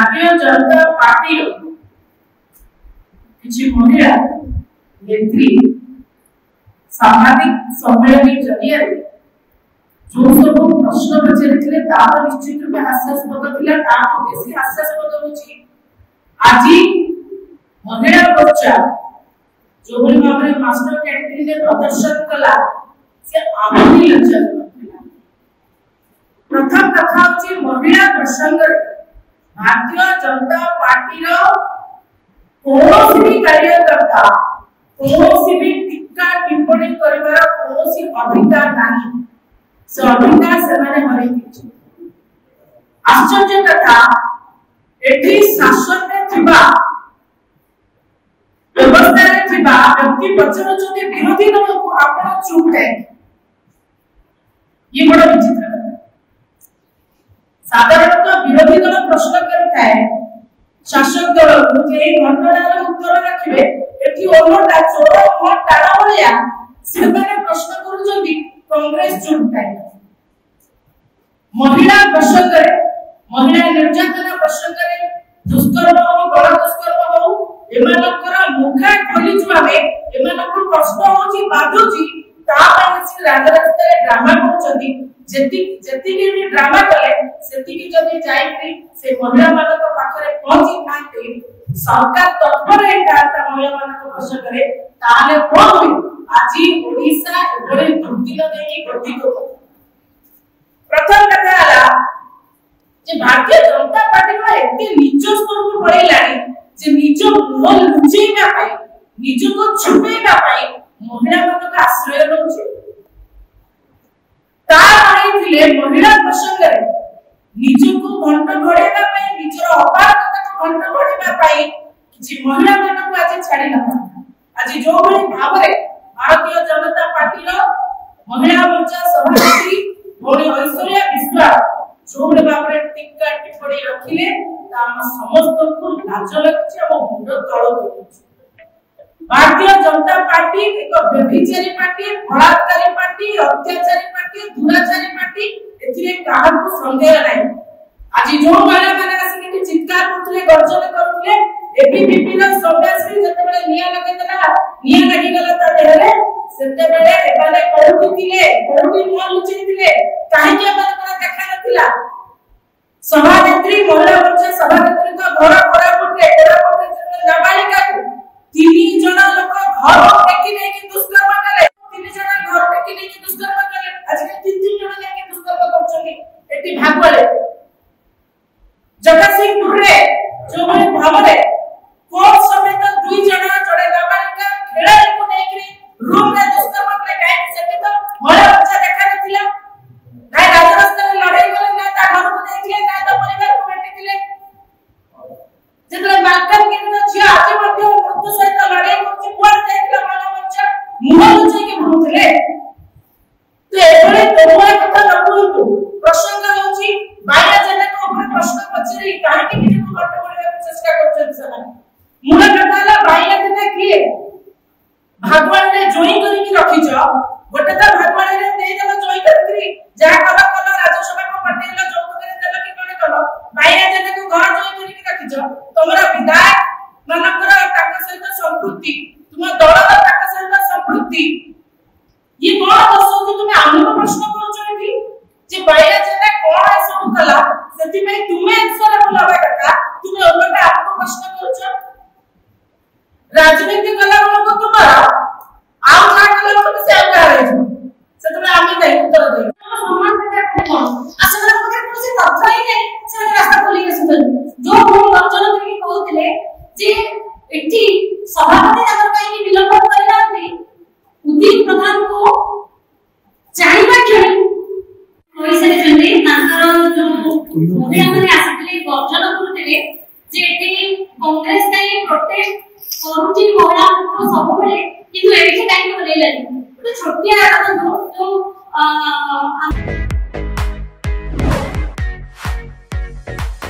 Bharatiya Janata party किसी महिला नेत्री सामाजिक सम्मेलन जरिए जो सब प्रश्न पचारि निश्चित रूप हास्यास्पद था बेसी हास्यास्पद होची आज महिला मोर्चा जो भाव में मास्टर कैंटीन में प्रदर्शन कला से आहुरी लज्जाजनक प्रथम कथा होची महिला प्रसंग भारतीय जनता पार्टी कौन भी कार्यकर्ता कौन भी टीका टिप्पणी करिवार कौन अधिकार नहीं से अधिकार से हरई आश्चर्य कथा एठी शासन में थिबा व्यवस्था रे थिबा व्यक्ति पचरचोते विरोधी दल को आपण चुप है ये बड़ा विचित्र कथा साधारणतः विरोधी दल प्रश्न करता है शासक दल को जे घटनार उत्तर रखिबे एठी ओलोटा चोर मोट टाळा भलिया से माने प्रश्न करूछंती कांग्रेस चुप है महिला प्रश्न करे महिला निर्यातना प्रश्न करे दुष्कर्म हो बड़ दुष्कर्म हो एमानकर मुखा खोली जुआमे एमानकर प्रश्न होची बाधुची ता माने से राजरास्ता रे ड्रामा करछंती जेति भी ड्रामा कले सेति की जदी जाई से महिला मानक पाखरे पहुंची थाते सरकार तत्पर है ता महिला मानक प्रश्न करे ताले कोन आजी ओडिसा एबरे दुर्दिन देकी गति को प्रथम कथा हला जे भारतीय जनता पार्टी को एते नीच स्तर को पड़ेलानी जे निज मुह लुचेइबा पाई निज को छुपेइबा पाई महिला मानक आश्रय नउछे ता माने महिला प्रसंग रे निज को घंट घोड़ेबा पाई निजर अपारगता को घंट घोड़ेबा पाई किछि महिला मानक आज छाड़ी न आज जो भली भाव रे भारतीय जनता पार्टी रो महिला मोर्चा सभापति भोली ऐश्वर्या विश्वास जो भली भाव रे टिक्का टिप्पणी रखिले हम समस्त को लाज लगछि हम मुंड तळ होछि भारतीय जनता पार्टी एक व्यभिचारी पार्टी बलात्कारी पार्टी अत्याचारी पार्टी दुराचारी पार्टी एथिरे काहा को संदेह नै आज जो महिला माने आसी चित्कार करथले गर्जन करथले एबीवीपी रा सदस्य जते बेले निया लगेतला निया लागि गला त देहरे सेते बेले एबाले कोउठी थिले कोउठी मुह लुचि थिले काहे के मन करा देखा नथिला सभानेत्री महिला मोर्चा सभानेत्री का घर कोरापुटे नाबालिका तीन जन लोक घर टेकी नै कि दुष्कर्म करे तीन जन घर टेकी नै कि दुष्कर्म करे आज के तीन जन नै कि दुष्कर्म करछनी एटी भागवले जगतसिंहपुर रे जो भली भावरे कोर्ट समेत दुई जन जड़े नाबालिका खेला को नै कि रूम रे दुष्कर्म करे काहे सेते तो महिला मोर्चा देखा नथिला काहे राजरास्ता रे लड़ाई करे ना ता घर को देखले ना ता परिवार को भेटिले जेतले मालकन के न छिया आज मध्य मृत्यु सहित लड़ाई करछि कोन देखला महिला मोर्चा मुह लुचै के भूतले तो एबळे तोमा कथा न कहू प्रसंग होछि बाया जने को ऊपर प्रश्न पचरी काहे कि निज को कट करबा चेष्टा करछन समान मूल कथा ला बाया जने किए भगवान ने जोई करी कि रखिछ गोटे त भगवान ने देई देबा जोई करी जा कला कला राज्यसभा को पटेल जौत करे देबा कि कोने कलो बाया जने को घर जोई करी कि रखिछ तमरा विधायक मानकर ताका सहित संपृक्ति तुम दल ताका सहित संपृक्ति ये कोन दसो कि तुम आमको प्रश्न करूछ कि जे बाया जने कोन सब कला सेति में तुमे आंसर बोलबा कथा तुम ओलटा आपको प्रश्न करूछ राजनीति कला को तुम्हारा आउ का कला को से आउ का रे से तुम आमी दे उत्तर दे सम्मान देता कोन असला को से तथ्य ही नहीं से रास्ता खोली के सुन जो हम गर्जन करके कहउतले जे एठी सभापति अगर कहीं विलंब करनाथि उदित प्रधान को चाहिबा खेली कोई से जंदे तांकर जो मोदिया माने आसितले गर्जन करथले जे एठी कांग्रेस काई प्रोटेस्ट करूची महिला को सब बेले किंतु एठी टाइम को ले लेनी तो छोटिया आदत जो